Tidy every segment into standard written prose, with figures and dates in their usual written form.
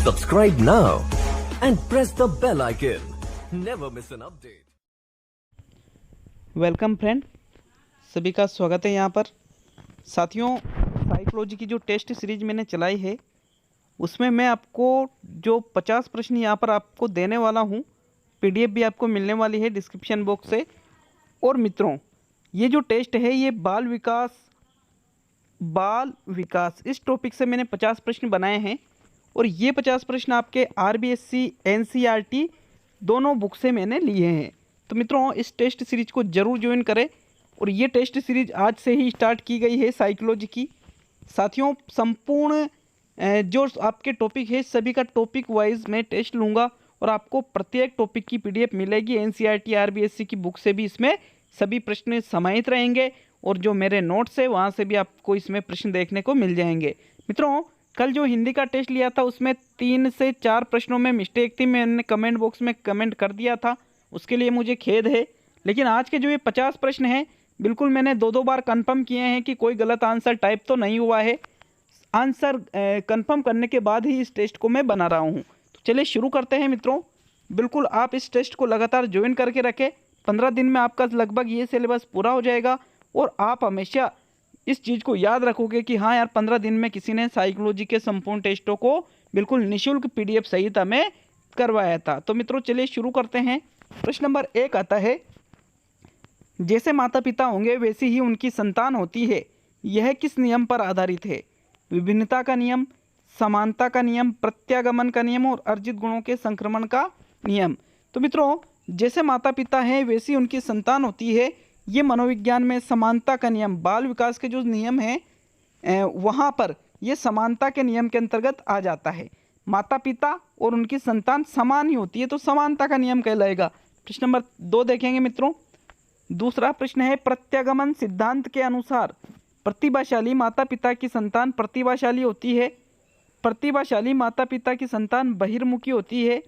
Subscribe now and press the bell icon. Never miss an update. Welcome friend, सभी का स्वागत है यहाँ पर। साथियों, साइकोलॉजी की जो टेस्ट सीरीज मैंने चलाई है उसमें मैं आपको जो 50 प्रश्न यहाँ पर आपको देने वाला हूँ, पीडीएफ भी आपको मिलने वाली है डिस्क्रिप्शन बॉक्स से। और मित्रों, ये जो टेस्ट है ये बाल विकास इस टॉपिक से मैंने 50 प्रश्न बनाए हैं। और ये 50 प्रश्न आपके आरबीएससी एनसीईआरटी दोनों बुक से मैंने लिए हैं। तो मित्रों, इस टेस्ट सीरीज को ज़रूर ज्वाइन करें। और ये टेस्ट सीरीज आज से ही स्टार्ट की गई है साइकोलॉजी की। साथियों, संपूर्ण जो आपके टॉपिक है सभी का टॉपिक वाइज मैं टेस्ट लूँगा और आपको प्रत्येक टॉपिक की पीडीएफ मिलेगी। एनसीईआरटी आरबीएससी की बुक से भी इसमें सभी प्रश्न समाहित रहेंगे और जो मेरे नोट्स है वहाँ से भी आपको इसमें प्रश्न देखने को मिल जाएंगे। मित्रों, कल जो हिंदी का टेस्ट लिया था उसमें 3 से 4 प्रश्नों में मिस्टेक थी, मैंने कमेंट बॉक्स में कमेंट कर दिया था, उसके लिए मुझे खेद है। लेकिन आज के जो ये 50 प्रश्न हैं बिल्कुल मैंने 2 बार कंफर्म किए हैं कि कोई गलत आंसर टाइप तो नहीं हुआ है। आंसर कंफर्म करने के बाद ही इस टेस्ट को मैं बना रहा हूँ। तो चलिए शुरू करते हैं मित्रों। बिल्कुल आप इस टेस्ट को लगातार ज्वाइन करके रखें। 15 दिन में आपका लगभग ये सिलेबस पूरा हो जाएगा और आप हमेशा इस चीज़ को याद रखोगे कि हाँ यार, 15 दिन में किसी ने साइकोलॉजी के संपूर्ण टेस्टों को बिल्कुल निःशुल्क पीडीएफ सहित हमें करवाया था। तो मित्रों चलिए शुरू करते हैं। प्रश्न नंबर 1 आता है, जैसे माता पिता होंगे वैसी ही उनकी संतान होती है, यह किस नियम पर आधारित है? विभिन्नता का नियम, समानता का नियम, प्रत्यागमन का नियम और अर्जित गुणों के संक्रमण का नियम। तो मित्रों, जैसे माता पिता हैं वैसी उनकी संतान होती है, ये मनोविज्ञान में समानता का नियम, बाल विकास के जो नियम हैं वहाँ पर ये समानता के नियम के अंतर्गत आ जाता है। माता पिता और उनकी संतान समान ही होती है तो समानता का नियम कहलाएगा। प्रश्न नंबर 2 देखेंगे मित्रों। दूसरा प्रश्न है, प्रत्यागमन सिद्धांत के अनुसार प्रतिभाशाली माता पिता की संतान प्रतिभाशाली होती है, प्रतिभाशाली माता पिता की संतान बहिर्मुखी होती है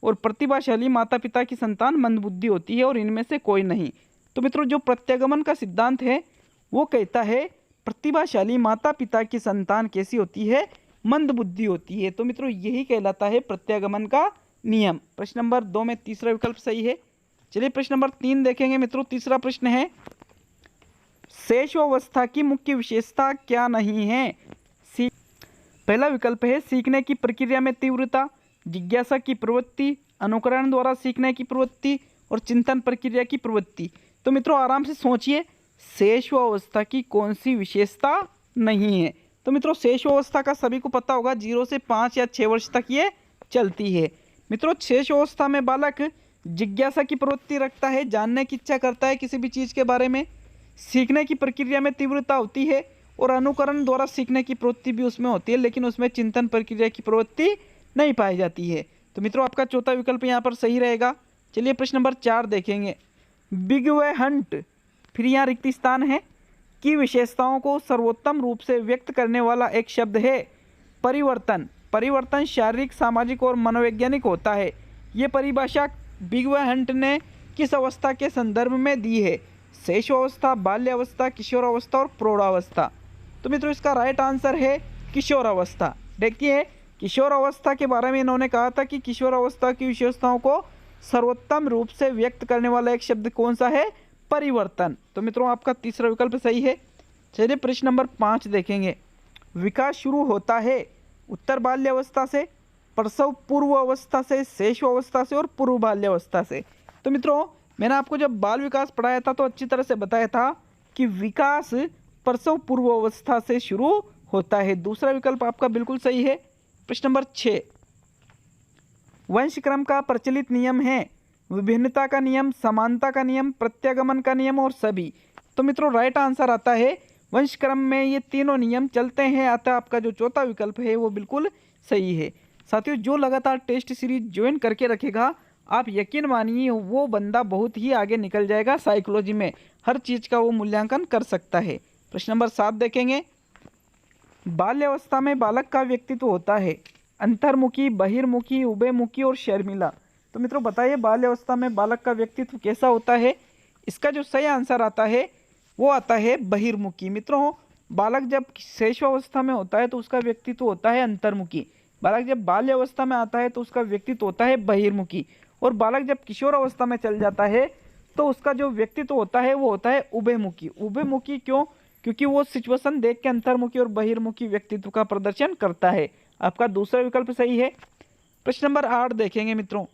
और प्रतिभाशाली माता पिता की संतान मंदबुद्धि होती है और इनमें से कोई नहीं। तो मित्रों, जो प्रत्यागमन का सिद्धांत है वो कहता है प्रतिभाशाली माता पिता की संतान कैसी होती है? मंदबुद्धि होती है। तो मित्रों, यही कहलाता है प्रत्यागमन का नियम। प्रश्न नंबर 2 में तीसरा विकल्प सही है। चलिए प्रश्न नंबर 3 देखेंगे मित्रों। तीसरा प्रश्न है, शेषावस्था की मुख्य विशेषता क्या नहीं है? पहला विकल्प है सीखने की प्रक्रिया में तीव्रता, जिज्ञासा की प्रवृत्ति, अनुकरण द्वारा सीखने की प्रवृत्ति और चिंतन प्रक्रिया की प्रवृत्ति। तो मित्रों आराम से सोचिए, शेषावस्था की कौन सी विशेषता नहीं है? तो मित्रों, शेषावस्था का सभी को पता होगा, 0 से 5 या 6 वर्ष तक ये चलती है। मित्रों, शेषावस्था में बालक जिज्ञासा की प्रवृत्ति रखता है, जानने की इच्छा करता है किसी भी चीज़ के बारे में, सीखने की प्रक्रिया में तीव्रता होती है और अनुकरण द्वारा सीखने की प्रवृत्ति भी उसमें होती है, लेकिन उसमें चिंतन प्रक्रिया की प्रवृत्ति नहीं पाई जाती है। तो मित्रों, आपका चौथा विकल्प यहाँ पर सही रहेगा। चलिए प्रश्न नंबर 4 देखेंगे। बिग वे हंट, फिर यहाँ रिक्त स्थान है, की विशेषताओं को सर्वोत्तम रूप से व्यक्त करने वाला एक शब्द है परिवर्तन। परिवर्तन शारीरिक, सामाजिक और मनोवैज्ञानिक होता है। ये परिभाषा बिग वे हंट ने किस अवस्था के संदर्भ में दी है? शैशवावस्था, बाल्यावस्था, किशोरावस्था और प्रौढ़ावस्था। तो मित्रों, इसका राइट आंसर है किशोरावस्था। देखिए, किशोरावस्था के बारे में इन्होंने कहा था कि किशोरावस्था की विशेषताओं को सर्वोत्तम रूप से व्यक्त करने वाला एक शब्द कौन सा है? परिवर्तन। तो मित्रों, आपका तीसरा विकल्प सही है। चलिए प्रश्न नंबर 5 देखेंगे। विकास शुरू होता है उत्तर बाल्यावस्था से, प्रसव पूर्व अवस्था से, शैशवावस्था से और पूर्व बाल्यावस्था से। तो मित्रों, मैंने आपको जब बाल विकास पढ़ाया था तो अच्छी तरह से बताया था कि विकास प्रसव पूर्व अवस्था से शुरू होता है। दूसरा विकल्प आपका बिल्कुल सही है। प्रश्न नंबर 6, वंशक्रम का प्रचलित नियम है विभिन्नता का नियम, समानता का नियम, प्रत्यागमन का नियम और सभी। तो मित्रों, राइट आंसर आता है वंशक्रम में ये तीनों नियम चलते हैं। अतः आपका जो चौथा विकल्प है वो बिल्कुल सही है। साथियों, जो लगातार टेस्ट सीरीज ज्वाइन करके रखेगा, आप यकीन मानिए वो बंदा बहुत ही आगे निकल जाएगा। साइकोलॉजी में हर चीज़ का वो मूल्यांकन कर सकता है। प्रश्न नंबर 7 देखेंगे। बाल्यावस्था में बालक का व्यक्तित्व होता है अंतर्मुखी, बहिर्मुखी, उभयमुखी और शर्मिला। तो मित्रों बताइए, बाल्यावस्था में बालक का व्यक्तित्व कैसा होता है? इसका जो सही आंसर आता है वो आता है बहिर्मुखी। मित्रों, बालक जब शैशवावस्था में होता है तो उसका व्यक्तित्व होता है अंतर्मुखी। बालक जब बाल्य अवस्था में आता है तो उसका व्यक्तित्व होता है बहिर्मुखी, और बालक जब किशोर अवस्था में चल जाता है तो उसका जो व्यक्तित्व होता है वो होता है उभयमुखी। उभयमुखी क्यों? क्योंकि वो सिचुएशन देख के अंतर्मुखी और बहिर्मुखी व्यक्तित्व का प्रदर्शन करता है। आपका दूसरा विकल्प सही है। प्रश्न नंबर 8 देखेंगे मित्रों,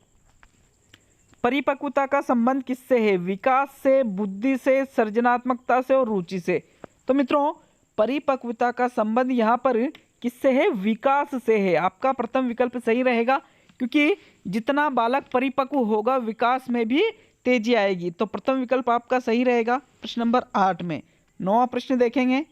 परिपक्वता का संबंध किससे है? विकास से, बुद्धि से, सृजनात्मकता से और रुचि से। तो मित्रों परिपक्वता का संबंध यहाँ पर किससे है? विकास से है। आपका प्रथम विकल्प सही रहेगा, क्योंकि जितना बालक परिपक्व होगा विकास में भी तेजी आएगी। तो प्रथम विकल्प आपका सही रहेगा प्रश्न नंबर 8 में। 9वां प्रश्न देखेंगे,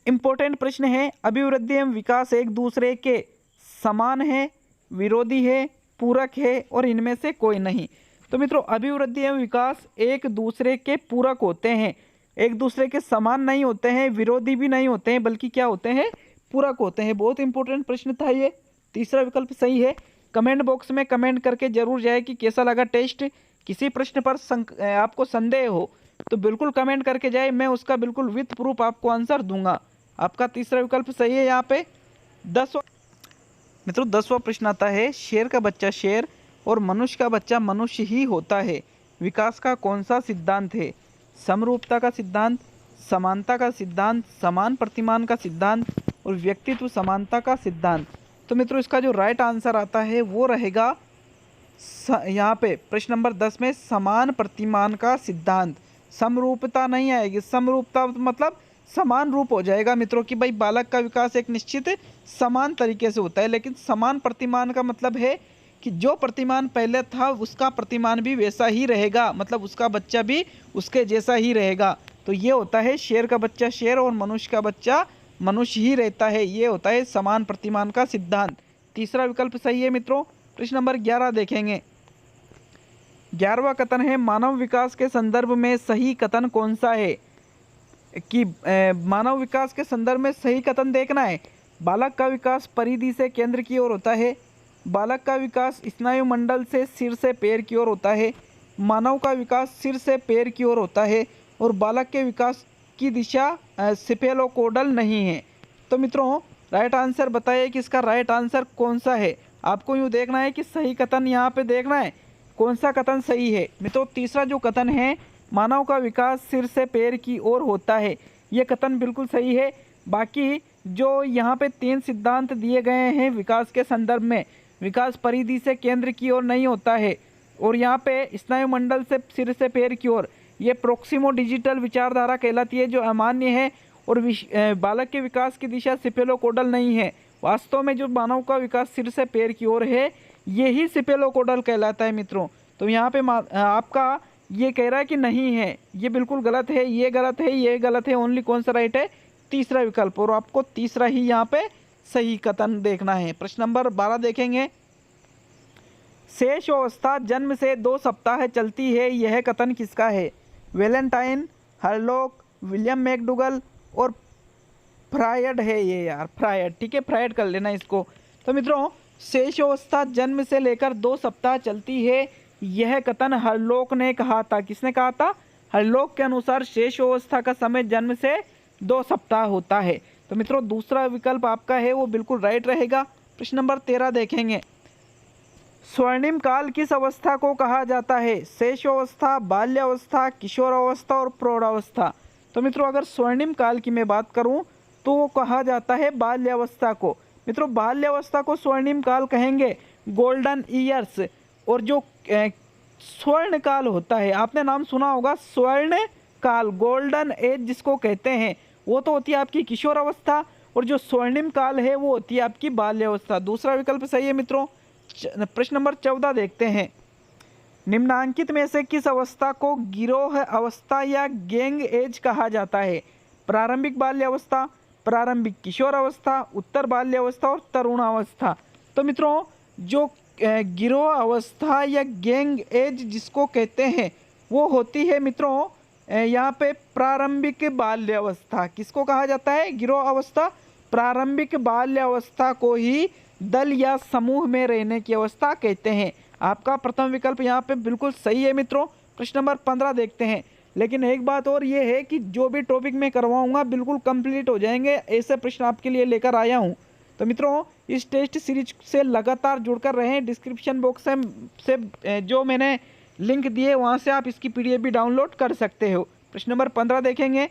इंपॉर्टेंट प्रश्न है। अभिवृद्धि एवं विकास एक दूसरे के समान है, विरोधी है, पूरक है और इनमें से कोई नहीं। तो मित्रों अभिवृद्धि एवं विकास एक दूसरे के पूरक होते हैं, एक दूसरे के समान नहीं होते हैं, विरोधी भी नहीं होते हैं, बल्कि क्या होते हैं? पूरक होते हैं। बहुत इंपॉर्टेंट प्रश्न था ये। तीसरा विकल्प सही है। कमेंट बॉक्स में कमेंट करके जरूर जाए कि कैसा लगा टेस्ट। किसी प्रश्न पर आपको संदेह हो तो बिल्कुल कमेंट करके जाए, मैं उसका बिल्कुल विथ प्रूफ आपको आंसर दूंगा। आपका तीसरा विकल्प सही है। यहाँ पे 10वां प्रश्न आता है, शेर का बच्चा शेर और मनुष्य का बच्चा मनुष्य ही होता है, विकास का कौन सा सिद्धांत है? समरूपता का सिद्धांत, समानता का सिद्धांत, समान प्रतिमान का सिद्धांत और व्यक्तित्व समानता का सिद्धांत। तो मित्रों इसका जो राइट आंसर आता है वो रहेगा यहाँ पे प्रश्न नंबर 10 में समान प्रतिमान का सिद्धांत। समरूपता नहीं आएगी, समरूपता मतलब समान रूप हो जाएगा मित्रों कि भाई बालक का विकास एक निश्चित समान तरीके से होता है, लेकिन समान प्रतिमान का मतलब है कि जो प्रतिमान पहले था उसका प्रतिमान भी वैसा ही रहेगा, मतलब उसका बच्चा भी उसके जैसा ही रहेगा। तो ये होता है शेर का बच्चा शेर और मनुष्य का बच्चा मनुष्य ही रहता है, ये होता है समान प्रतिमान का सिद्धांत। तीसरा विकल्प सही है मित्रों। प्रश्न नंबर 11 देखेंगे, 11वां कथन है, मानव विकास के संदर्भ में सही कथन कौन सा है? कि मानव विकास के संदर्भ में सही कथन देखना है। बालक का विकास परिधि से केंद्र की ओर होता है, बालक का विकास स्नायु मंडल से सिर से पैर की ओर होता है, मानव का विकास सिर से पैर की ओर होता है और बालक के विकास की दिशा सिफेलोकोडल नहीं है। तो मित्रों राइट आंसर बताइए कि इसका राइट आंसर कौन सा है। आपको यूँ देखना है कि सही कथन यहाँ पे देखना है कौन सा कथन सही है। मित्रों तीसरा जो कथन है, मानव का विकास सिर से पैर की ओर होता है, ये कथन बिल्कुल सही है। बाकी जो यहाँ पे 3 सिद्धांत दिए गए हैं विकास के संदर्भ में, विकास परिधि से केंद्र की ओर नहीं होता है और यहाँ पे स्नायु मंडल से सिर से पैर की ओर, ये प्रोक्सिमो डिजिटल विचारधारा कहलाती है जो अमान्य है, और बालक के विकास की दिशा सिफेलोकोडल नहीं है। वास्तव में जो मानव का विकास सिर से पैर की ओर है यही सिफेलोकोडल कहलाता है मित्रों। तो यहाँ पे आपका ये कह रहा है कि नहीं है, ये बिल्कुल गलत है, ये गलत है, ये गलत है। ओनली कौन सा राइट है? तीसरा विकल्प, और आपको तीसरा ही यहाँ पे सही कथन देखना है। प्रश्न नंबर 12 देखेंगे, शेष अवस्था जन्म से 2 सप्ताह चलती है, यह कथन किसका है? वैलेंटाइन, हरलॉक, विलियम मैकडूगल और फ्रायड है ये यार, फ्रायड। ठीक है, फ्रायड कर लेना इसको। तो मित्रों शेष अवस्था जन्म से लेकर 2 सप्ताह चलती है, यह कथन हरलॉक ने कहा था। किसने कहा था? हरलॉक के अनुसार शेष अवस्था का समय जन्म से 2 सप्ताह होता है। तो मित्रों दूसरा विकल्प आपका है वो बिल्कुल राइट रहेगा। प्रश्न नंबर 13 देखेंगे, स्वर्णिम काल किस अवस्था को कहा जाता है? शेष अवस्था, बाल्यावस्था, किशोर अवस्था और प्रौढ़ावस्था। तो मित्रों अगर स्वर्णिम काल की मैं बात करूं तो वो कहा जाता है बाल्यावस्था को। मित्रों बाल्यावस्था को स्वर्णिम काल कहेंगे, गोल्डन ईयर्स। और जो स्वर्ण काल होता है, आपने नाम सुना होगा स्वर्ण काल, गोल्डन एज जिसको कहते हैं, वो तो होती है आपकी किशोर अवस्था, और जो स्वर्णिम काल है वो होती है आपकी बाल्यावस्था। दूसरा विकल्प सही है मित्रों। प्रश्न नंबर 14 देखते हैं, निम्नांकित में से किस अवस्था को गिरोह अवस्था या गैंग एज कहा जाता है? प्रारंभिक बाल्यावस्था, प्रारंभिक किशोर अवस्था, उत्तर बाल्यावस्था और तरुणावस्था। तो मित्रों जो गिरोह अवस्था या गैंग एज जिसको कहते हैं वो होती है मित्रों यहाँ पे प्रारंभिक बाल्यावस्था। किसको कहा जाता है? गिरोह अवस्था। प्रारंभिक बाल्यावस्था को ही दल या समूह में रहने की अवस्था कहते हैं। आपका प्रथम विकल्प यहाँ पे बिल्कुल सही है मित्रों। प्रश्न नंबर 15 देखते हैं, लेकिन एक बात और ये है कि जो भी टॉपिक मैं करवाऊंगा बिल्कुल कंप्लीट हो जाएंगे, ऐसे प्रश्न आपके लिए लेकर आया हूँ। तो मित्रों इस टेस्ट सीरीज से लगातार जुड़कर रहें। डिस्क्रिप्शन बॉक्स से जो मैंने लिंक दिए वहाँ से आप इसकी PDF भी डाउनलोड कर सकते हो। प्रश्न नंबर 15 देखेंगे,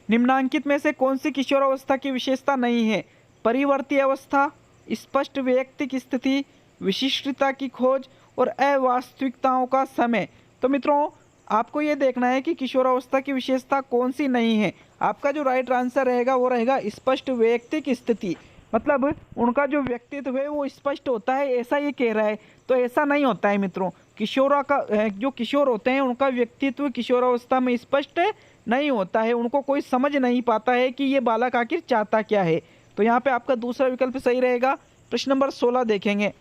निम्नांकित में से कौन सी किशोरावस्था की विशेषता नहीं है? परिवर्ती अवस्था, स्पष्ट वैयक्तिक स्थिति, विशिष्टता की खोज और अवास्तविकताओं का समय। तो मित्रों आपको ये देखना है कि किशोरावस्था की विशेषता कौन सी नहीं है। आपका जो राइट आंसर रहेगा वो रहेगा स्पष्ट वैयक्तिक स्थिति। मतलब उनका जो व्यक्तित्व है वो स्पष्ट होता है, ऐसा ये कह रहा है। तो ऐसा नहीं होता है मित्रों। जो किशोर होते हैं उनका व्यक्तित्व किशोरावस्था में स्पष्ट नहीं होता है। उनको कोई समझ नहीं पाता है कि ये बालक आखिर चाहता क्या है। तो यहाँ पे आपका दूसरा विकल्प सही रहेगा। प्रश्न नंबर 16 देखेंगे,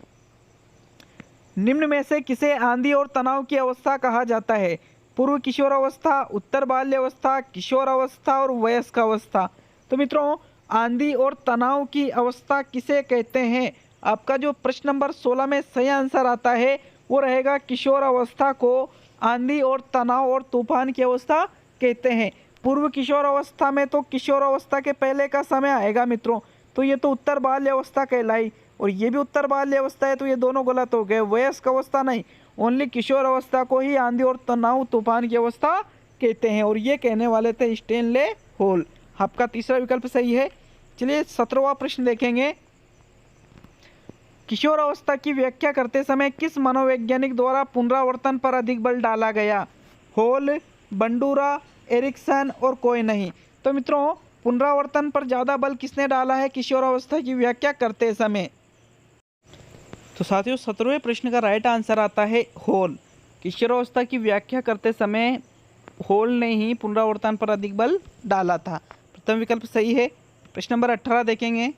निम्न में से किसे आंधी और तनाव की अवस्था कहा जाता है? पूर्व किशोरावस्था, उत्तर बाल्यावस्था, किशोरावस्था और वयस्क अवस्था। तो मित्रों आंधी और तनाव की अवस्था किसे कहते हैं? आपका जो प्रश्न नंबर 16 में सही आंसर आता है वो रहेगा किशोरावस्था को आंधी और तनाव और तूफान की अवस्था कहते हैं। पूर्व किशोरावस्था में तो किशोरावस्था के पहले का समय आएगा मित्रों, तो ये तो उत्तर बाल्यावस्था कहलाई, और ये भी उत्तर बाल्यावस्था है, तो ये दोनों गलत हो गए। वयस्क अवस्था नहीं, ओनली किशोर अवस्था को ही आंधी और तनाव तूफान की अवस्था कहते हैं, और ये कहने वाले थे स्टेनले हॉल। आपका तीसरा विकल्प सही है। चलिए 17वां प्रश्न देखेंगे, किशोर अवस्था की व्याख्या करते समय किस मनोवैज्ञानिक द्वारा पुनरावर्तन पर अधिक बल डाला गया? हॉल, बंडूरा, एरिक्सन और कोई नहीं। तो मित्रों पुनरावर्तन पर ज़्यादा बल किसने डाला है किशोरावस्था की व्याख्या करते समय? तो साथियों 17वें प्रश्न का राइट आंसर आता है हॉल। किशोरावस्था की व्याख्या करते समय हॉल ने ही पुनरावर्तन पर अधिक बल डाला था। प्रथम विकल्प सही है। प्रश्न नंबर 18 देखेंगे,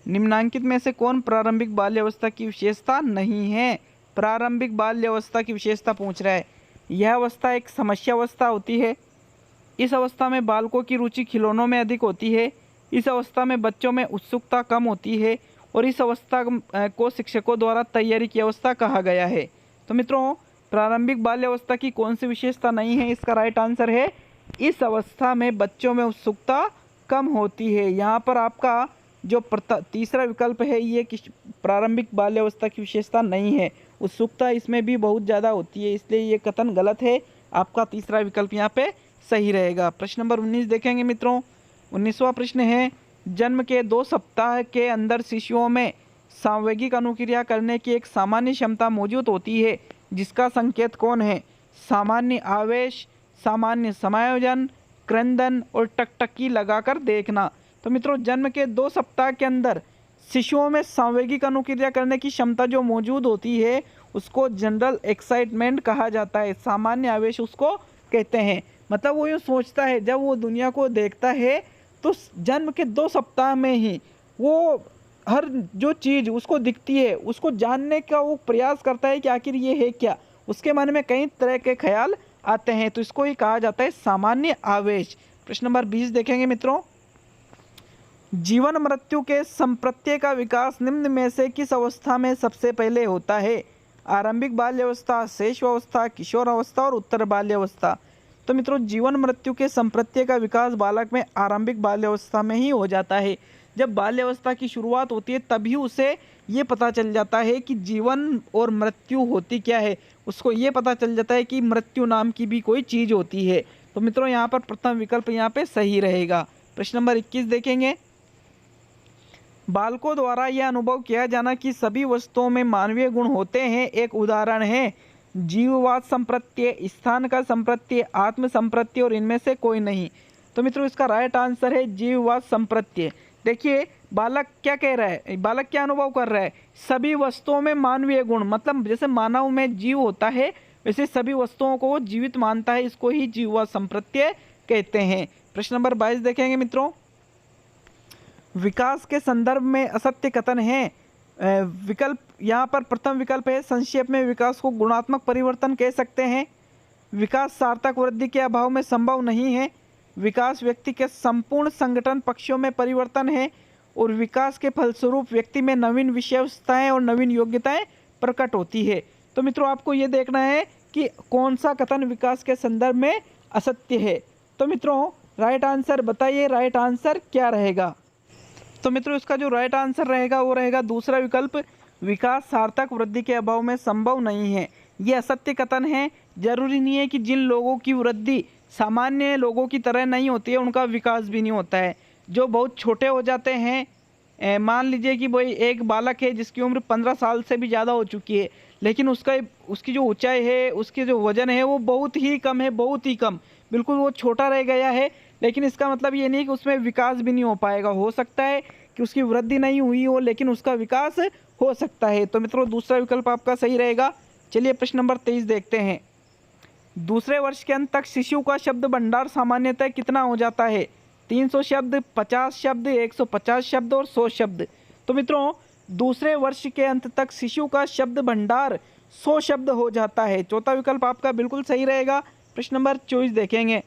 निम्नांकित में से कौन प्रारंभिक बाल्यावस्था की विशेषता नहीं है? प्रारंभिक बाल्यावस्था की विशेषता पूछ रहा है। यह अवस्था एक समस्या अवस्था होती है। इस अवस्था में बालकों की रुचि खिलौनों में अधिक होती है। इस अवस्था में बच्चों में उत्सुकता कम होती है और इस अवस्था को शिक्षकों द्वारा तैयारी की अवस्था कहा गया है। तो मित्रों प्रारंभिक बाल्यावस्था की कौन सी विशेषता नहीं है? इसका राइट आंसर है इस अवस्था में बच्चों में उत्सुकता कम होती है। यहाँ पर आपका जो तीसरा विकल्प है ये प्रारंभिक बाल्यावस्था की विशेषता नहीं है। उत्सुकता इसमें भी बहुत ज़्यादा होती है, इसलिए ये कथन गलत है। आपका तीसरा विकल्प यहाँ पे सही रहेगा। प्रश्न नंबर 19 देखेंगे मित्रों। 19वां प्रश्न है, जन्म के 2 सप्ताह के अंदर शिशुओं में सांवेगिक अनुक्रिया करने की एक सामान्य क्षमता मौजूद होती है, जिसका संकेत कौन है? सामान्य आवेश, सामान्य समायोजन, क्रंदन और टकटकी लगाकर देखना। तो मित्रों जन्म के 2 सप्ताह के अंदर शिशुओं में सांवेगिक अनुक्रिया करने की क्षमता जो मौजूद होती है उसको जनरल एक्साइटमेंट कहा जाता है। सामान्य आवेश उसको कहते हैं। मतलब वो यूँ सोचता है, जब वो दुनिया को देखता है तो जन्म के 2 सप्ताह में ही वो हर जो चीज़ उसको दिखती है उसको जानने का वो प्रयास करता है कि आखिर ये है क्या। उसके मन में कई तरह के ख्याल आते हैं, तो इसको ही कहा जाता है सामान्य आवेश। प्रश्न नंबर 20 देखेंगे मित्रों, जीवन मृत्यु के संप्रत्यय का विकास निम्न में से किस अवस्था में सबसे पहले होता है? आरंभिक बाल्यावस्था, शैशवावस्था, किशोरावस्था और उत्तर बाल्यावस्था। तो मित्रों जीवन मृत्यु के संप्रत्यय का विकास बालक में आरंभिक बाल्यावस्था में ही हो जाता है। जब बाल्यावस्था की शुरुआत होती है तभी उसे ये पता चल जाता है कि जीवन और मृत्यु होती क्या है। उसको ये पता चल जाता है कि मृत्यु नाम की भी कोई चीज़ होती है। तो मित्रों यहाँ पर प्रथम विकल्प यहाँ पे सही रहेगा। प्रश्न नंबर 21 देखेंगे, बालकों द्वारा यह अनुभव किया जाना कि सभी वस्तुओं में मानवीय गुण होते हैं एक उदाहरण है जीववाद संप्रत्यय, स्थान का संप्रत्यय, आत्म संप्रत्यय और इनमें से कोई नहीं। तो मित्रों इसका राइट आंसर है जीववाद संप्रत्यय। देखिए बालक क्या कह रहा है, बालक क्या अनुभव कर रहा है? सभी वस्तुओं में मानवीय गुण, मतलब जैसे मानव में जीव होता है वैसे सभी वस्तुओं को वो जीवित मानता है, इसको ही जीववाद संप्रत्यय कहते हैं। प्रश्न नंबर 22 देखेंगे मित्रों, विकास के संदर्भ में असत्य कथन है। विकल्प यहाँ पर प्रथम विकल्प है, संक्षेप में विकास को गुणात्मक परिवर्तन कह सकते हैं। विकास सार्थक वृद्धि के अभाव में संभव नहीं है। विकास व्यक्ति के संपूर्ण संगठन पक्षों में परिवर्तन है और विकास के फलस्वरूप व्यक्ति में नवीन विशेषताएं और नवीन योग्यताएं प्रकट होती है। तो मित्रों आपको ये देखना है कि कौन सा कथन विकास के संदर्भ में असत्य है। तो मित्रों राइट आंसर बताइए, राइट आंसर क्या रहेगा? तो मित्रों इसका जो राइट आंसर रहेगा वो रहेगा दूसरा विकल्प, विकास सार्थक वृद्धि के अभाव में संभव नहीं है। ये असत्य कथन है। जरूरी नहीं है कि जिन लोगों की वृद्धि सामान्य लोगों की तरह नहीं होती है उनका विकास भी नहीं होता है। जो बहुत छोटे हो जाते हैं, मान लीजिए कि भाई एक बालक है जिसकी उम्र 15 साल से भी ज़्यादा हो चुकी है, लेकिन उसकी जो ऊंचाई है, उसकी जो वजन है वो बहुत ही कम है, बहुत ही कम, बिल्कुल वो छोटा रह गया है। लेकिन इसका मतलब ये नहीं कि उसमें विकास भी नहीं हो पाएगा। हो सकता है कि उसकी वृद्धि नहीं हुई हो लेकिन उसका विकास हो सकता है। तो मित्रों दूसरा विकल्प आपका सही रहेगा। चलिए प्रश्न नंबर 23 देखते हैं। दूसरे वर्ष के अंत तक शिशु का शब्द भंडार सामान्यतः कितना हो जाता है? 300 शब्द, 50 शब्द, 150 शब्द और 100 शब्द। तो मित्रों दूसरे वर्ष के अंत तक शिशु का शब्द भंडार 100 शब्द हो जाता है। चौथा विकल्प आपका बिल्कुल सही रहेगा। प्रश्न नंबर 24 देखेंगे।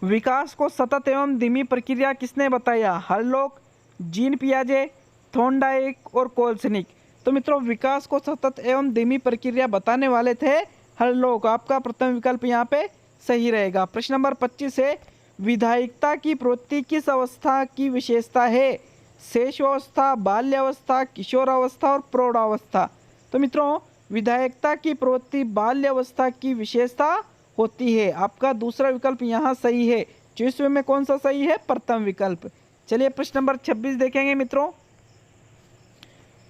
विकास को सतत एवं धीमी प्रक्रिया किसने बताया? हरलोक, जीन पियाजे, थॉर्नडाइक और कोल्सनिक। तो मित्रों विकास को सतत एवं धीमी प्रक्रिया बताने वाले थे हरलोक। आपका प्रथम विकल्प यहाँ पे सही रहेगा। प्रश्न नंबर 25 है, विधायकता की प्रवृत्ति किस अवस्था की विशेषता है? शेषावस्था, बाल्यावस्था, किशोरावस्था और प्रौढ़ावस्था। तो मित्रों विधायकता की प्रवृत्ति बाल्यावस्था की विशेषता होती है। आपका दूसरा विकल्प यहाँ सही है। 24वें में कौन सा सही है? प्रथम विकल्प। चलिए प्रश्न नंबर 26 देखेंगे मित्रों।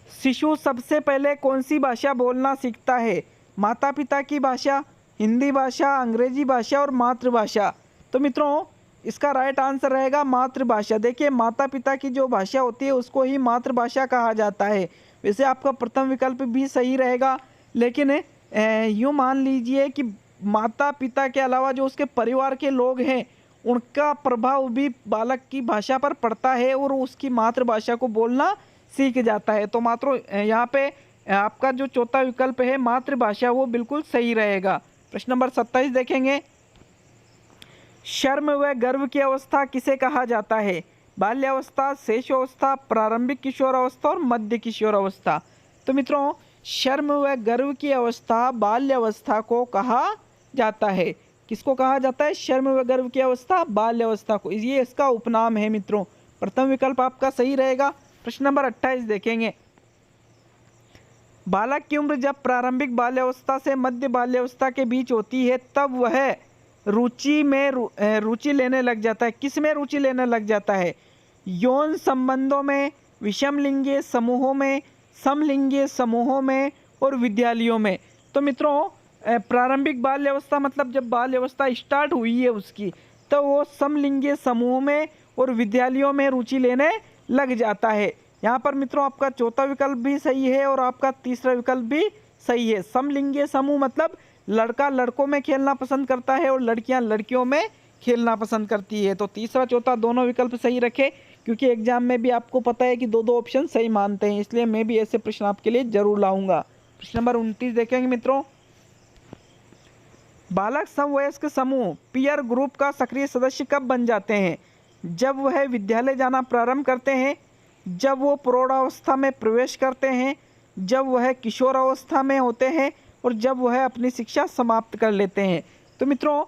शिशु सबसे पहले कौन सी भाषा बोलना सीखता है? माता पिता की भाषा, हिंदी भाषा, अंग्रेजी भाषा और मातृभाषा। तो मित्रों इसका राइट आंसर रहेगा मातृभाषा। देखिए माता पिता की जो भाषा होती है उसको ही मातृभाषा कहा जाता है। वैसे आपका प्रथम विकल्प भी सही रहेगा, लेकिन यूँ मान लीजिए कि माता पिता के अलावा जो उसके परिवार के लोग हैं उनका प्रभाव भी बालक की भाषा पर पड़ता है और उसकी मातृभाषा को बोलना सीख जाता है। तो मात्र यहाँ पे आपका जो चौथा विकल्प है मातृभाषा वो बिल्कुल सही रहेगा। प्रश्न नंबर 27 देखेंगे। शर्म व गर्व की अवस्था किसे कहा जाता है? बाल्यावस्था, शेषावस्था, प्रारंभिक किशोरावस्था और मध्य किशोरावस्था। तो मित्रों शर्म व गर्व की अवस्था बाल्यावस्था को कहा जाता है। किसको कहा जाता है? शर्म व गर्व की अवस्था बाल्यावस्था को। ये इसका उपनाम है मित्रों। प्रथम विकल्प आपका सही रहेगा। प्रश्न नंबर 28 देखेंगे। बालक की उम्र जब प्रारंभिक बाल्यावस्था से मध्य बाल्यावस्था के बीच होती है तब वह रुचि लेने लग जाता है। किस में रुचि लेने लग जाता है? यौन संबंधों में, विषम लिंगीय समूहों में, समलिंगीय समूहों में और विद्यालयों में। तो मित्रों प्रारंभिक बाल्यावस्था मतलब जब बाल्यावस्था स्टार्ट हुई है उसकी, तो वो समलिंगीय समूहों में और विद्यालयों में रुचि लेने लग जाता है। यहाँ पर मित्रों आपका चौथा विकल्प भी सही है और आपका तीसरा विकल्प भी सही है। समलिंगीय समूह मतलब लड़का लड़कों में खेलना पसंद करता है और लड़कियां लड़कियों में खेलना पसंद करती है। तो तीसरा चौथा दोनों विकल्प सही रखे, क्योंकि एग्जाम में भी आपको पता है कि दो ऑप्शन सही मानते हैं, इसलिए मैं भी ऐसे प्रश्न आपके लिए जरूर लाऊंगा। प्रश्न नंबर 29 देखेंगे मित्रों। बालक समवयस्क समूह पीयर ग्रुप का सक्रिय सदस्य कब बन जाते हैं? जब वह विद्यालय जाना प्रारंभ करते हैं, जब वो प्रौढ़ावस्था में प्रवेश करते हैं, जब वह किशोरावस्था में होते हैं और जब वह अपनी शिक्षा समाप्त कर लेते हैं। तो मित्रों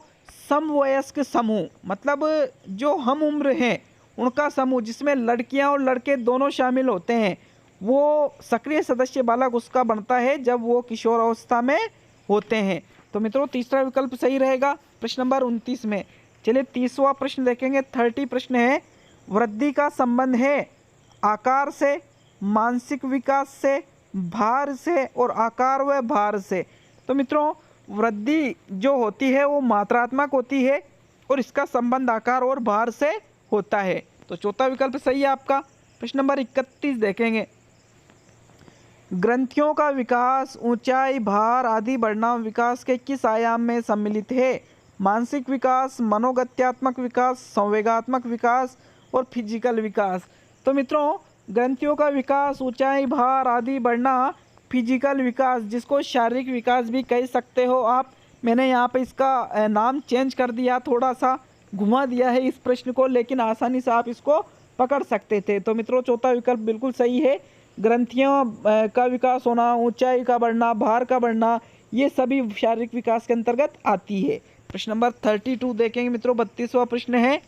समवयस्क समूह मतलब जो हम उम्र हैं उनका समूह जिसमें लड़कियां और लड़के दोनों शामिल होते हैं, वो सक्रिय सदस्य बालक उसका बनता है जब वो किशोरावस्था में होते हैं। तो मित्रों तीसरा विकल्प सही रहेगा। प्रश्न नंबर 29 में चलिए 30वां प्रश्न देखेंगे। 30 प्रश्न है, वृद्धि का संबंध है आकार से, मानसिक विकास से, भार से और आकार व भार से। तो मित्रों वृद्धि जो होती है वो मात्रात्मक होती है और इसका संबंध आकार और भार से होता है। तो चौथा विकल्प सही है आपका। प्रश्न नंबर 31 देखेंगे। ग्रंथियों का विकास ऊंचाई, भार आदि बढ़ना विकास के किस आयाम में सम्मिलित है? मानसिक विकास, मनोगत्यात्मक विकास, संवेगात्मक विकास और फिजिकल विकास। तो मित्रों ग्रंथियों का विकास, ऊंचाई, भार आदि बढ़ना, फिजिकल विकास जिसको शारीरिक विकास भी कह सकते हो आप। मैंने यहाँ पे इसका नाम चेंज कर दिया, थोड़ा सा घुमा दिया है इस प्रश्न को, लेकिन आसानी से आप इसको पकड़ सकते थे। तो मित्रों चौथा विकल्प बिल्कुल सही है। ग्रंथियों का विकास होना, ऊंचाई का बढ़ना, भार का बढ़ना, ये सभी शारीरिक विकास के अंतर्गत आती है। प्रश्न नंबर 32 देखेंगे मित्रों। 32वां प्रश्न है,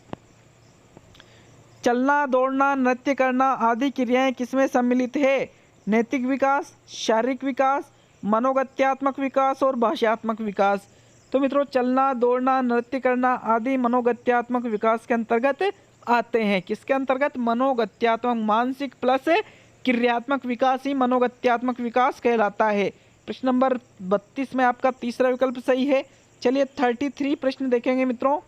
चलना, दौड़ना, नृत्य करना आदि क्रियाएं किसमें सम्मिलित है? नैतिक विकास, शारीरिक विकास, मनोगत्यात्मक विकास और भाषात्मक विकास। तो मित्रों चलना, दौड़ना, नृत्य करना आदि मनोगत्यात्मक विकास के अंतर्गत आते हैं। किसके अंतर्गत? मनोगत्यात्मक। मानसिक प्लस क्रियात्मक विकास ही मनोगत्यात्मक विकास कहलाता है। प्रश्न नंबर 32 में आपका तीसरा विकल्प सही है। चलिए 33 प्रश्न देखेंगे मित्रों।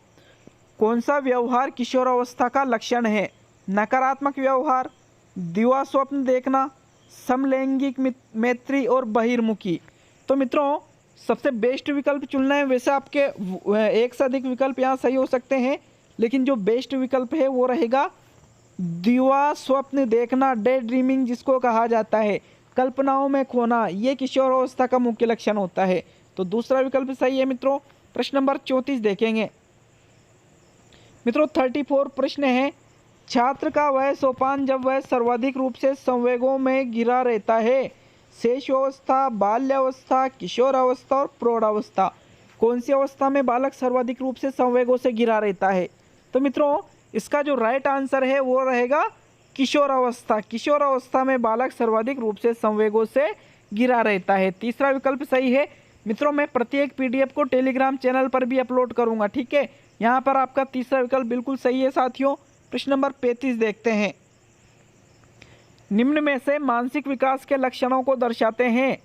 कौन सा व्यवहार किशोरावस्था का लक्षण है? नकारात्मक व्यवहार, दिवा स्वप्न देखना, समलैंगिक मैत्री और बहिर्मुखी। तो मित्रों सबसे बेस्ट विकल्प चुनना है। वैसे आपके एक से अधिक विकल्प यहाँ सही हो सकते हैं, लेकिन जो बेस्ट विकल्प है वो रहेगा दिवा स्वप्न देखना, डे ड्रीमिंग जिसको कहा जाता है, कल्पनाओं में खोना। ये किशोरावस्था का मुख्य लक्षण होता है। तो दूसरा विकल्प सही है मित्रों। प्रश्न नंबर 34 देखेंगे मित्रों। 34 प्रश्न है, छात्र का वह सोपान जब वह सर्वाधिक रूप से संवेगों में घिरा रहता है? शेषावस्था, बाल्यावस्था, किशोरावस्था और प्रौढ़ावस्था। कौन सी अवस्था में बालक सर्वाधिक रूप से संवेगों से घिरा रहता है? तो मित्रों इसका जो राइट आंसर है वो रहेगा किशोरावस्था। किशोरावस्था में बालक सर्वाधिक रूप से संवेगों से घिरा रहता है। तीसरा विकल्प सही है मित्रों। मैं प्रत्येक पीडीएफ को टेलीग्राम चैनल पर भी अपलोड करूंगा, ठीक है। यहाँ पर आपका तीसरा विकल्प बिल्कुल सही है साथियों। प्रश्न नंबर 35 देखते हैं। निम्न में से मानसिक विकास के लक्षणों को दर्शाते हैं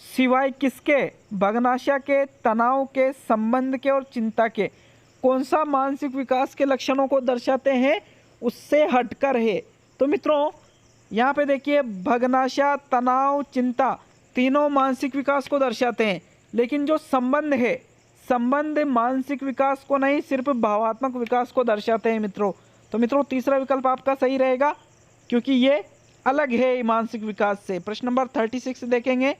सिवाय किसके? भग्नाशय के, तनाव के, संबंध के और चिंता के। कौन सा मानसिक विकास के लक्षणों को दर्शाते हैं? उससे हटकर है। तो मित्रों यहाँ पे देखिए भग्नाशय, तनाव, चिंता तीनों मानसिक विकास को दर्शाते हैं, लेकिन जो संबंध है, संबंध मानसिक विकास को नहीं सिर्फ भावात्मक विकास को दर्शाते हैं मित्रों। तो मित्रों तीसरा विकल्प आपका सही रहेगा, क्योंकि ये अलग है मानसिक विकास से। प्रश्न नंबर 36 देखेंगे।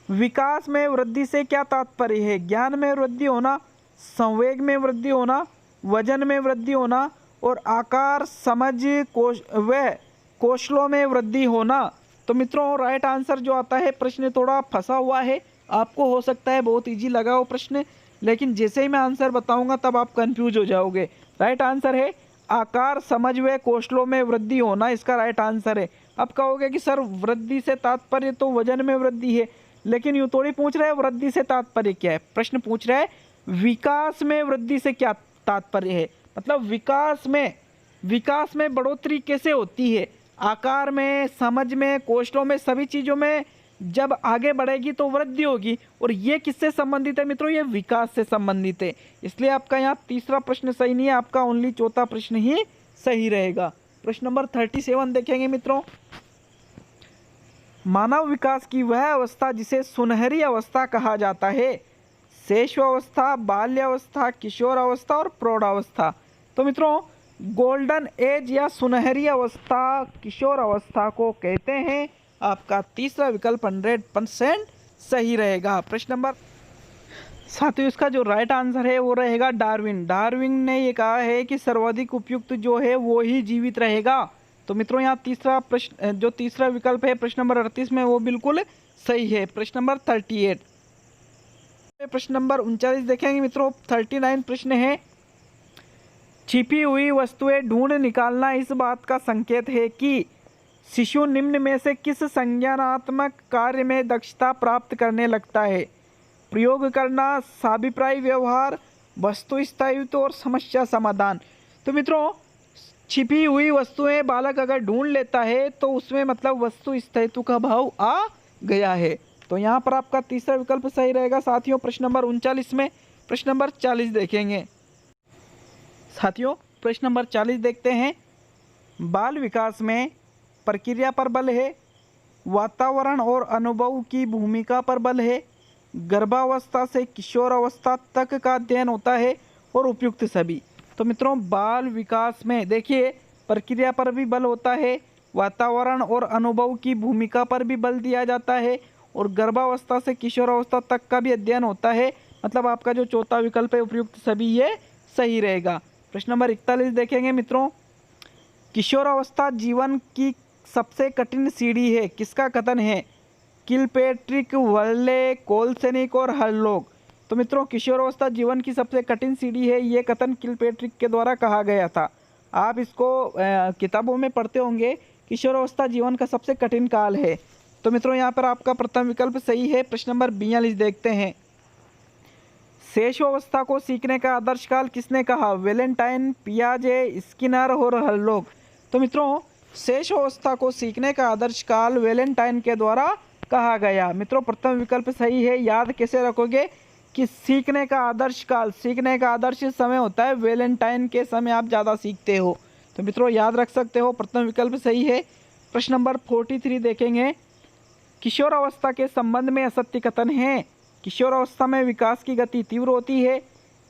विकास में वृद्धि से क्या तात्पर्य है? ज्ञान में वृद्धि होना, संवेग में वृद्धि होना, वजन में वृद्धि होना और आकार, समझ व कौशलों में वृद्धि होना। तो मित्रों राइट आंसर जो आता है, प्रश्न थोड़ा फंसा हुआ है, आपको हो सकता है बहुत इजी लगा हो प्रश्न, लेकिन जैसे ही मैं आंसर बताऊंगा तब आप कंफ्यूज हो जाओगे। राइट आंसर है आकार, समझ व कौशलों में वृद्धि होना, इसका राइट आंसर है। अब कहोगे कि सर वृद्धि से तात्पर्य तो वजन में वृद्धि है, लेकिन यूँ थोड़ी पूछ रहे हैं वृद्धि से तात्पर्य क्या है। प्रश्न पूछ रहा है विकास में वृद्धि से क्या तात्पर्य है, मतलब विकास में बढ़ोतरी कैसे होती है? आकार में, समझ में, कौशलों में, सभी चीज़ों में जब आगे बढ़ेगी तो वृद्धि होगी। और ये किससे संबंधित है मित्रों? ये विकास से संबंधित है। इसलिए आपका यहाँ तीसरा प्रश्न सही नहीं है, आपका ओनली चौथा प्रश्न ही सही रहेगा। प्रश्न नंबर 37 देखेंगे मित्रों। मानव विकास की वह अवस्था जिसे सुनहरी अवस्था कहा जाता है? शैशवावस्था, बाल्यावस्था, किशोरावस्था और प्रौढ़ावस्था। तो मित्रों गोल्डन एज या सुनहरी अवस्था किशोर अवस्था को कहते हैं। आपका तीसरा विकल्प 100% सही रहेगा। प्रश्न नंबर साथियों इसका जो राइट आंसर है वो रहेगा डार्विन। डार्विन ने ये कहा है कि सर्वाधिक उपयुक्त जो है वो ही जीवित रहेगा। तो मित्रों यहाँ तीसरा प्रश्न, जो तीसरा विकल्प है प्रश्न नंबर 38 में, वो बिल्कुल सही है। प्रश्न नंबर 38। प्रश्न नंबर 39 देखेंगे मित्रों। 39 प्रश्न है, छिपी हुई वस्तुएं ढूंढ निकालना इस बात का संकेत है कि शिशु निम्न में से किस संज्ञानात्मक कार्य में दक्षता प्राप्त करने लगता है? प्रयोग करना, साभिप्राय व्यवहार, वस्तु स्थायित्व और समस्या समाधान। तो मित्रों छिपी हुई वस्तुएं बालक अगर ढूंढ लेता है तो उसमें मतलब वस्तु स्थायित्व का भाव आ गया है। तो यहाँ पर आपका तीसरा विकल्प सही रहेगा साथियों। प्रश्न नंबर 39 में प्रश्न नंबर 40 देखेंगे साथियों। प्रश्न नंबर 40 देखते हैं। बाल विकास में प्रक्रिया पर बल है, वातावरण और अनुभव की भूमिका पर बल है, गर्भावस्था से किशोरावस्था तक का अध्ययन होता है और उपयुक्त सभी। तो मित्रों बाल विकास में देखिए प्रक्रिया पर भी बल होता है, वातावरण और अनुभव की भूमिका पर भी बल दिया जाता है और गर्भावस्था से किशोरावस्था तक का भी अध्ययन होता है। मतलब आपका जो चौथा विकल्प है उपयुक्त सभी ये सही रहेगा। प्रश्न नंबर 41 देखेंगे मित्रों। किशोरावस्था जीवन की सबसे कठिन सीढ़ी है, किसका कथन है? किलपेट्रिक, वर्ले, कोलसेनिक और हरलोग। तो मित्रों किशोरावस्था जीवन की सबसे कठिन सीढ़ी है, ये कथन किलपेट्रिक के द्वारा कहा गया था। आप इसको किताबों में पढ़ते होंगे। किशोरावस्था जीवन का सबसे कठिन काल है। तो मित्रों यहाँ पर आपका प्रथम विकल्प सही है। प्रश्न नंबर 42 देखते हैं। शेषावस्था को सीखने का आदर्श काल किसने कहा? वेलेंटाइन, पियाजे, स्किनर और हर्लोग। तो मित्रों शेषावस्था को सीखने का आदर्श काल वेलेंटाइन के द्वारा कहा गया। मित्रों प्रथम विकल्प सही है। याद कैसे रखोगे कि सीखने का आदर्श काल, सीखने का आदर्श समय होता है वेलेंटाइन के समय आप ज़्यादा सीखते हो। तो मित्रों याद रख सकते हो, प्रथम विकल्प सही है। प्रश्न नंबर 43 देखेंगे। किशोरावस्था के संबंध में असत्य कथन है। किशोरावस्था में विकास की गति तीव्र होती है।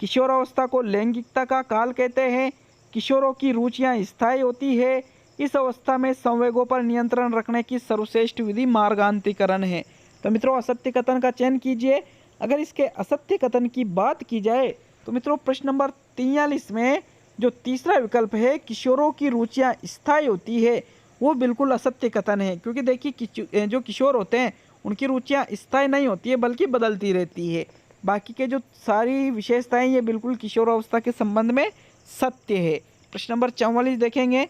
किशोरावस्था को लैंगिकता का काल कहते हैं। किशोरों की रुचियां स्थायी होती है। इस अवस्था में संवेगों पर नियंत्रण रखने की सर्वश्रेष्ठ विधि मार्गांतरीकरण है। तो मित्रों असत्य कथन का चयन कीजिए। अगर इसके असत्य कथन की बात की जाए तो मित्रों प्रश्न नंबर 43 में जो तीसरा विकल्प है किशोरों की रुचियां स्थायी होती है, वो बिल्कुल असत्य कथन है। क्योंकि देखिए जो किशोर होते हैं उनकी रुचियां स्थायी नहीं होती है बल्कि बदलती रहती है। बाकी के जो सारी विशेषताएं ये बिल्कुल किशोरावस्था के संबंध में सत्य है। प्रश्न नंबर 44 देखेंगे।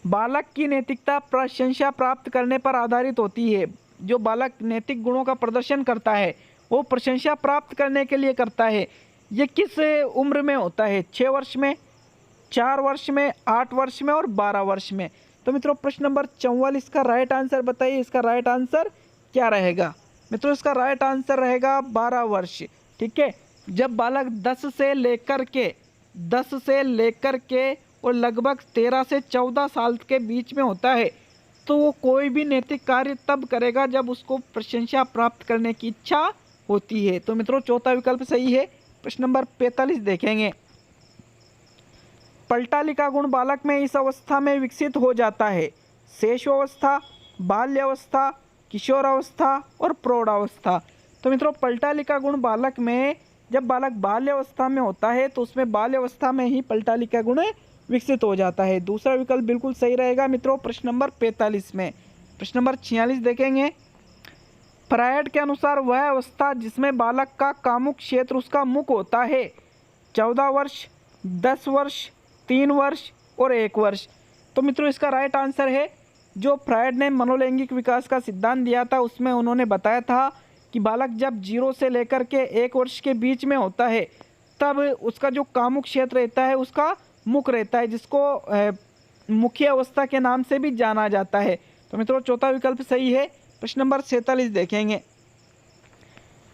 बालक की नैतिकता प्रशंसा प्राप्त करने पर आधारित होती है। जो बालक नैतिक गुणों का प्रदर्शन करता है वो प्रशंसा प्राप्त करने के लिए करता है। ये किस उम्र में होता है? 6 वर्ष में, 4 वर्ष में, 8 वर्ष में और 12 वर्ष में। तो मित्रों प्रश्न नंबर 44 का राइट आंसर बताइए। इसका राइट आंसर क्या रहेगा? मित्रों इसका राइट आंसर रहेगा 12 वर्ष। ठीक है, जब बालक 10 से लेकर के और लगभग 13 से 14 साल के बीच में होता है तो वो कोई भी नैतिक कार्य तब करेगा जब उसको प्रशंसा प्राप्त करने की इच्छा होती है। तो मित्रों चौथा विकल्प सही है। प्रश्न नंबर 45 देखेंगे। पलटा लिखा गुण बालक में इस अवस्था में विकसित हो जाता है। शेषावस्था, बाल्यावस्था, किशोरावस्था और प्रौढ़ावस्था। तो मित्रों पलटा लिखा गुण बालक में, जब बालक बाल्यावस्था में होता है तो उसमें बाल्यावस्था में ही पलटा लिखा गुण विकसित हो जाता है। दूसरा विकल्प बिल्कुल सही रहेगा मित्रों प्रश्न नंबर 45 में। प्रश्न नंबर 46 देखेंगे। फ्रायड के अनुसार वह अवस्था जिसमें बालक का कामुक क्षेत्र उसका मुख होता है 14 वर्ष, 10 वर्ष, 3 वर्ष और 1 वर्ष। तो मित्रों इसका राइट आंसर है जो फ्रायड ने मनोलैंगिक विकास का सिद्धांत दिया था उसमें उन्होंने बताया था कि बालक जब 0 से लेकर के 1 वर्ष के बीच में होता है तब उसका जो कामुक क्षेत्र रहता है उसका मुख रहता है, जिसको मुख्य अवस्था के नाम से भी जाना जाता है। तो मित्रों चौथा विकल्प सही है। प्रश्न नंबर 47 देखेंगे।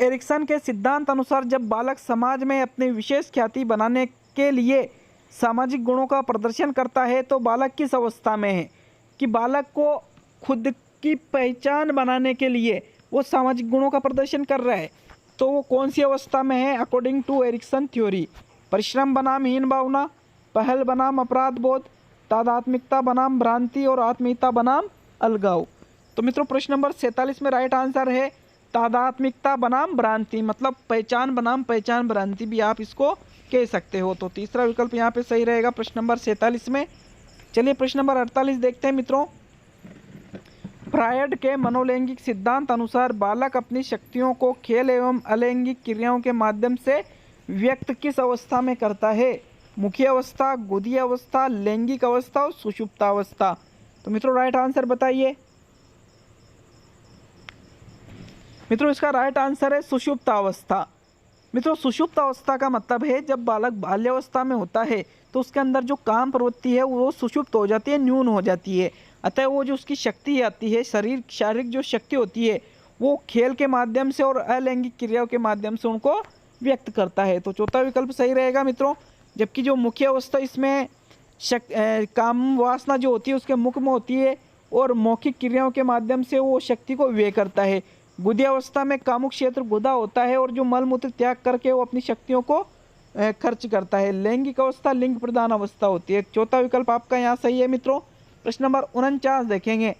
एरिक्सन के सिद्धांत अनुसार जब बालक समाज में अपनी विशेष ख्याति बनाने के लिए सामाजिक गुणों का प्रदर्शन करता है तो बालक किस अवस्था में है? कि बालक को खुद की पहचान बनाने के लिए वो सामाजिक गुणों का प्रदर्शन कर रहा है तो वो कौन सी अवस्था में है अकॉर्डिंग टू एरिक्सन थ्योरी? परिश्रम बनाम हीन भावना, पहल बनाम अपराध बोध, तादात्मिकता बनाम भ्रांति और आत्मीयता बनाम अलगाव। तो मित्रों प्रश्न नंबर 47 में राइट आंसर है तादात्मिकता बनाम भ्रांति, मतलब पहचान बनाम पहचान भ्रांति भी आप इसको कह सकते हो। तो तीसरा विकल्प यहाँ पे सही रहेगा प्रश्न नंबर 47 में। चलिए प्रश्न नंबर 48 देखते हैं मित्रों। फ्रायड के मनोलैंगिक सिद्धांत अनुसार बालक अपनी शक्तियों को खेल एवं अलैंगिक क्रियाओं के माध्यम से व्यक्त किस अवस्था में करता है? मुख्य अवस्था, गोदी अवस्था, लैंगिक अवस्था और सुषुप्तावस्था। तो मित्रों राइट आंसर बताइए। मित्रों इसका राइट आंसर है सुषुप्तावस्था। मित्रों सुषुप्तावस्था का मतलब है जब बालक बाल्यावस्था में होता है तो उसके अंदर जो काम प्रवृत्ति है वो सुषुप्त हो जाती है, न्यून हो जाती है। अतः वो जो उसकी शक्ति आती है, शारीरिक जो शक्ति होती है वो खेल के माध्यम से और अलैंगिक क्रियाओं के माध्यम से उनको व्यक्त करता है। तो चौथा विकल्प सही रहेगा मित्रों। जबकि जो मुख्य अवस्था इसमें काम वासना जो होती है उसके मुख में होती है और मौखिक क्रियाओं के माध्यम से वो शक्ति को व्यय करता है। गुदी अवस्था में कामुक क्षेत्र गुदा होता है और जो मल मूत्र त्याग करके वो अपनी शक्तियों को खर्च करता है। लैंगिक अवस्था लिंग प्रधान अवस्था होती है। चौथा विकल्प आपका यहाँ सही है मित्रों। प्रश्न नंबर 49 देखेंगे।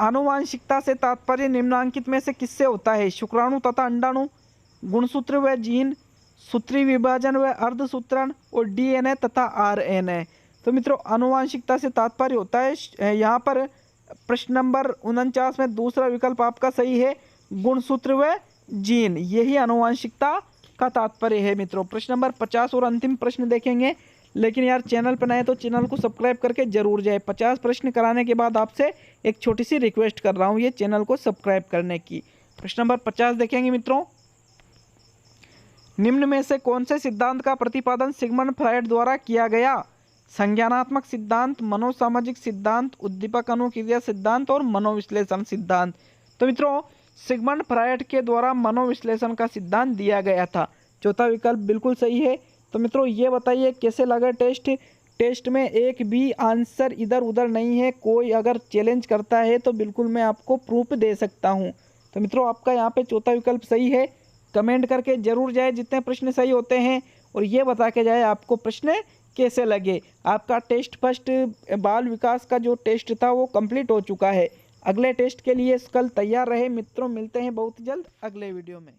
आनुवांशिकता से तात्पर्य निम्नांकित में से किससे होता है? शुक्राणु तथा अंडाणु, गुणसूत्र व जीन, सूत्री विभाजन व अर्धसूत्रण और डीएनए तथा आरएनए। तो मित्रों आनुवांशिकता से तात्पर्य होता है यहाँ पर प्रश्न नंबर 49 में दूसरा विकल्प आपका सही है, गुणसूत्र व जीन, यही आनुवांशिकता का तात्पर्य है मित्रों। प्रश्न नंबर 50 और अंतिम प्रश्न देखेंगे, लेकिन यार चैनल पर नए तो चैनल को सब्सक्राइब करके जरूर जाए। 50 प्रश्न कराने के बाद आपसे एक छोटी सी रिक्वेस्ट कर रहा हूँ ये चैनल को सब्सक्राइब करने की। प्रश्न नंबर 50 देखेंगे मित्रों, निम्न में से कौन से सिद्धांत का प्रतिपादन सिगमंड फ्रायड द्वारा किया गया? संज्ञानात्मक सिद्धांत, मनोसामाजिक सिद्धांत, उद्दीपक अनुक्रिया सिद्धांत और मनोविश्लेषण सिद्धांत। तो मित्रों सिगमंड फ्रायड के द्वारा मनोविश्लेषण का सिद्धांत दिया गया था। चौथा विकल्प बिल्कुल सही है। तो मित्रों ये बताइए कैसे लगा टेस्ट? टेस्ट में एक भी आंसर इधर उधर नहीं है। कोई अगर चैलेंज करता है तो बिल्कुल मैं आपको प्रूफ दे सकता हूँ। तो मित्रों आपका यहाँ पे चौथा विकल्प सही है। कमेंट करके जरूर जाए जितने प्रश्न सही होते हैं, और ये बता के जाए आपको प्रश्न कैसे लगे। आपका टेस्ट फर्स्ट बाल विकास का जो टेस्ट था वो कंप्लीट हो चुका है। अगले टेस्ट के लिए कल तैयार रहे मित्रों। मिलते हैं बहुत जल्द अगले वीडियो में।